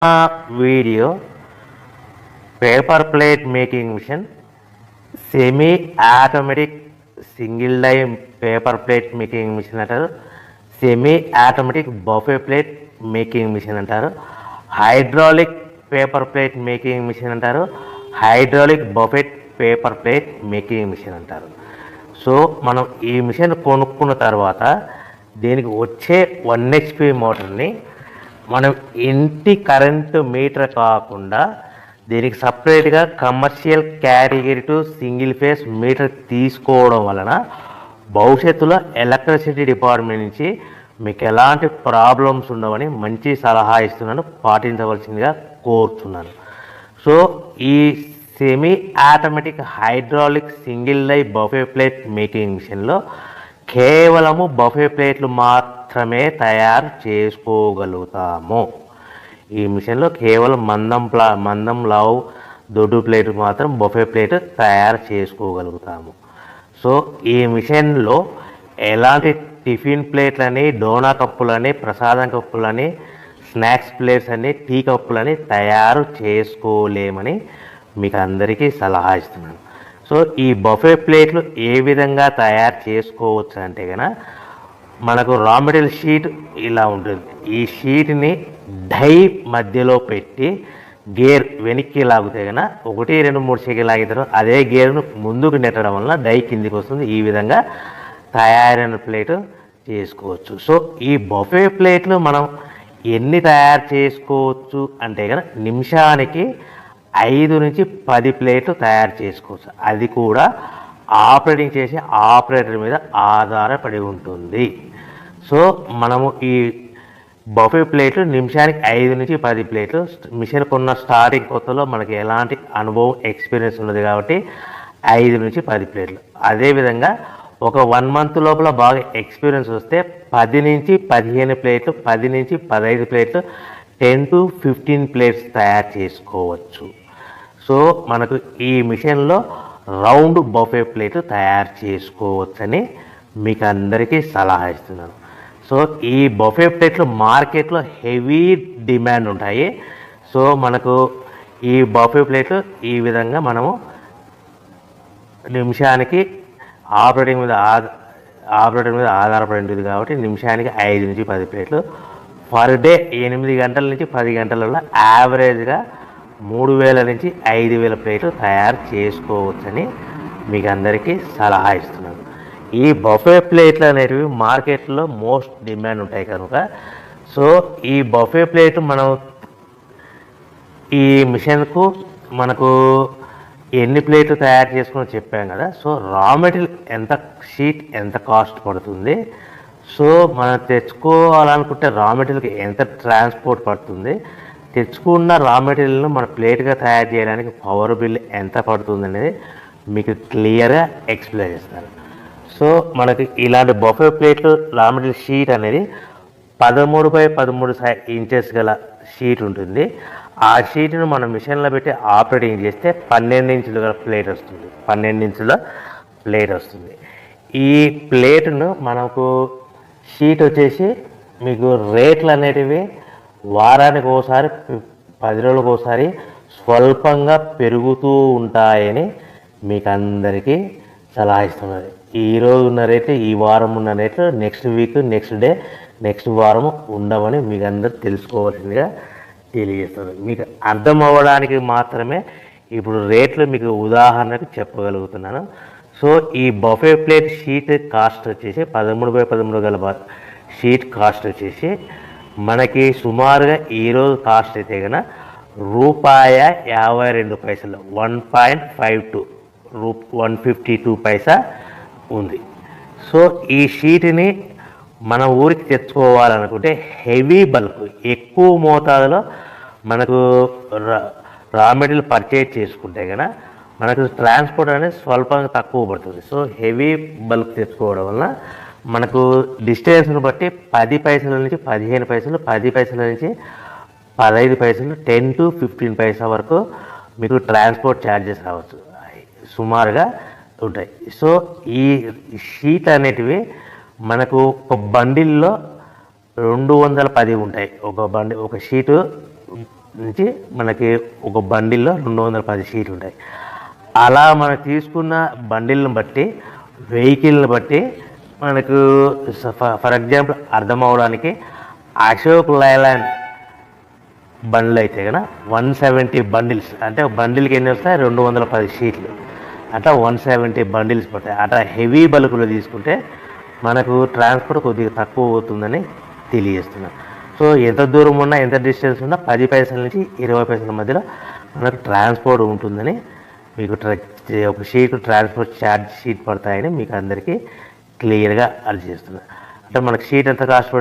Video paper plate making machine, semi automatic single die paper plate making machine అంటారు, semi automatic buffet plate making machine అంటారు, hydraulic paper plate making machine అంటారు, hydraulic buffet paper plate making machine అంటారు. So మనం ఈ machine కొనుక్కున్న తర్వాత దీనికి వచ్చే 1 HP మోటార్ని మనం ఇంటి కరెంటు మీటర్ కాకుండా దీనికి సపరేట్గా commercial category to single phase metre తీసుకోవడం వలన భవిష్యత్తులో ఎలక్ట్రిసిటీ డిపార్ట్మెంట్ నుంచి మీకు ఎలాంటి ప్రాబ్లమ్స్ ఉండవని మంచి సలహా ఇస్తున్నాను, పాటించవలసిందిగా కోరుతున్నాను. సో ఈ semi automatic hydraulic single die buffet plate making మిషన్లో కేవలము బఫే ప్లేట్లు మాత్రమే తయారు చేసుకోగలుగుతాము. ఈ మిషన్లో కేవలం మందం లావు దొడ్డు ప్లేట్ మాత్రం బఫే ప్లేట్ తయారు చేసుకోగలుగుతాము. సో ఈ మిషన్లో ఎలాంటి టిఫిన్ ప్లేట్లని, డోనా కప్పులని, ప్రసాదం కప్పులని, స్నాక్స్ ప్లేట్స్ అని, టీ కప్పులని తయారు చేసుకోలేమని మీకు అందరికీ సలహా ఇస్తున్నాను. సో ఈ బఫే ప్లేట్లు ఏ విధంగా తయారు చేసుకోవచ్చు అంటే కనుక మనకు రా మెటీరియల్ షీట్ ఇలా ఉంటుంది. ఈ షీట్ని డై మధ్యలో పెట్టి గేర్ వెనక్కి లాగితే కనుక 1, 2, 3 సెకండ్లు లాగితే అదే గేర్ను ముందుకు నెట్టడం వలన డై కిందికి వస్తుంది. ఈ విధంగా తయారైన ప్లేట్ చేసుకోవచ్చు. సో ఈ బఫే ప్లేట్లు మనం ఎన్ని తయారు చేసుకోవచ్చు అంటే కనుక నిమిషానికి 5 నుంచి 10 ప్లేట్లు తయారు చేసుకోవచ్చు. అది కూడా ఆపరేటింగ్ చేసే ఆపరేటర్ మీద ఆధారపడి ఉంటుంది. సో మనము ఈ బఫే ప్లేట్లు నిమిషానికి 5 నుంచి 10 ప్లేట్లు, మిషన్ కొన్న స్టార్టింగ్ కొత్తలో మనకి ఎలాంటి అనుభవం ఎక్స్పీరియన్స్ ఉన్నది కాబట్టి 5 నుంచి 10 ప్లేట్లు. అదేవిధంగా ఒక 1 మంత్ లోపల బాగా ఎక్స్పీరియన్స్ వస్తే 10 నుంచి 15 ప్లేట్లు, 10 నుంచి 15 ప్లేట్లు, 10 to 15 ప్లేట్స్ తయారు చేసుకోవచ్చు. సో మనకు ఈ మిషన్లో రౌండ్ బఫే ప్లేట్ తయారు చేసుకోవచ్చని మీకు అందరికీ సలహా ఇస్తున్నాను. సో ఈ బఫే ప్లేట్లు మార్కెట్లో హెవీ డిమాండ్ ఉంటాయి. సో మనకు ఈ బఫే ప్లేట్లు ఈ విధంగా మనము నిమిషానికి ఆపరేటర్ మీద ఆధారపడి ఉంటుంది కాబట్టి నిమిషానికి 5 నుంచి 10 ప్లేట్లు, పర్ డే 8 గంటల నుంచి 10 గంటలలో యావరేజ్గా 3000 నుంచి 5000 ప్లేట్లు తయారు చేసుకోవచ్చని మీకు అందరికీ సలహా ఇస్తున్నాను. ఈ బఫే ప్లేట్లు అనేటివి మార్కెట్లో మోస్ట్ డిమాండ్ ఉంటాయి కనుక సో ఈ బఫే ప్లేట్ మనం ఈ మిషన్కు మనకు ఎన్ని ప్లేట్లు తయారు చేసుకుని చెప్పాం కదా. సో రా మెటీరియల్ షీట్ ఎంత కాస్ట్ పడుతుంది, సో మనం తెచ్చుకోవాలనుకుంటే రా మెటీరియల్కి ఎంత ట్రాన్స్పోర్ట్ పడుతుంది, తెచ్చుకున్న రా మెటీరియల్ను మన ప్లేట్గా తయారు చేయడానికి పవర్ బిల్ ఎంత పడుతుంది అనేది మీకు క్లియర్గా ఎక్స్ప్లెయిన్ చేస్తారు. సో మనకి ఇలాంటి బఫే ప్లేట్లు రా మెటీరియల్ షీట్ అనేది 13x13 ఇంచెస్ గల షీట్ ఉంటుంది. ఆ షీట్ను మనం మిషన్లో పెట్టి ఆపరేటింగ్ చేస్తే 12 ఇంచుల ప్లేట్ వస్తుంది. 12 ఇంచుల ప్లేట్ వస్తుంది. ఈ ప్లేట్ను మనకు షీట్ వచ్చేసి మీకు రేట్లు అనేటివి వారానికి ఒకసారి, 10 రోజులకు ఒకసారి స్వల్పంగా పెరుగుతూ ఉంటాయని మీకు అందరికీ సలహా ఇస్తున్నది. ఈరోజు ఉన్న రేట్లు, ఈ వారం ఉన్న రేట్లు next week, next day, next వారం ఉండవని మీకు అందరూ తెలుసుకోవాల్సిందిగా తెలియజేస్తుంది. మీకు అర్థం అవ్వడానికి మాత్రమే ఇప్పుడు రేట్లు మీకు ఉదాహరణకు చెప్పగలుగుతున్నాను. సో ఈ బఫే ప్లేట్ షీట్ కాస్ట్ వచ్చేసి 13x13 గల షీట్ కాస్ట్ వచ్చేసి మనకి సుమారుగా ఈరోజు కాస్ట్ అయితే కనుక ₹52, 1.52 152 పైసా ఉంది. సో ఈ షీట్ని మన ఊరికి తెచ్చుకోవాలనుకుంటే హెవీ బల్క్, ఎక్కువ మోతాదులో మనకు రా మెటీరియల్ పర్చేజ్ చేసుకుంటే కనుక మనకు ట్రాన్స్పోర్ట్ అనేది స్వల్పంగా తక్కువ పడుతుంది. సో హెవీ బల్క్ తెచ్చుకోవడం వల్ల మనకు డిస్టెన్స్ను బట్టి 10 పైసల నుంచి 15 పైసలు, 10 పైసల నుంచి 15 పైసలు, 10 to 15 పైసా వరకు మీకు ట్రాన్స్పోర్ట్ ఛార్జెస్ రావచ్చు, సుమారుగా ఉంటాయి. సో ఈ షీట్ అనేటివి మనకు ఒక బండిల్లో 210 ఉంటాయి. ఒక షీటు నుంచి మనకి ఒక బండిల్లో 210 షీట్లు ఉంటాయి. అలా మనం తీసుకున్న బండిల్ని బట్టి, వెహికల్ని బట్టి మనకు ఫర్ ఎగ్జాంపుల్ అర్థం అవడానికి అశోక్ లైలాండ్ బండ్లు అయితే కనుక 170 బండిల్స్, అంటే బండిల్కి ఎన్ని వస్తాయి 210 షీట్లు, అట్లా 170 బండిల్స్ పడతాయి. అట్లా హెవీ బల్కులు తీసుకుంటే మనకు ట్రాన్స్పోర్ట్ కొద్దిగా తక్కువ అవుతుందని తెలియజేస్తున్నాను. సో ఎంత దూరం ఉన్నా, ఎంత డిస్టెన్స్ ఉన్నా 10 పైసల నుంచి 20 పైసల మధ్యలో మనకు ట్రాన్స్పోర్ట్ ఉంటుందని మీకు ఒక షీట్ ట్రాన్స్పోర్ట్ ఛార్జ్ షీట్ పడతాయని మీకు అందరికీ క్లియర్గా అర్థం చేస్తున్నాను. అంటే మనకు షీట్ ఎంత కాస్ట్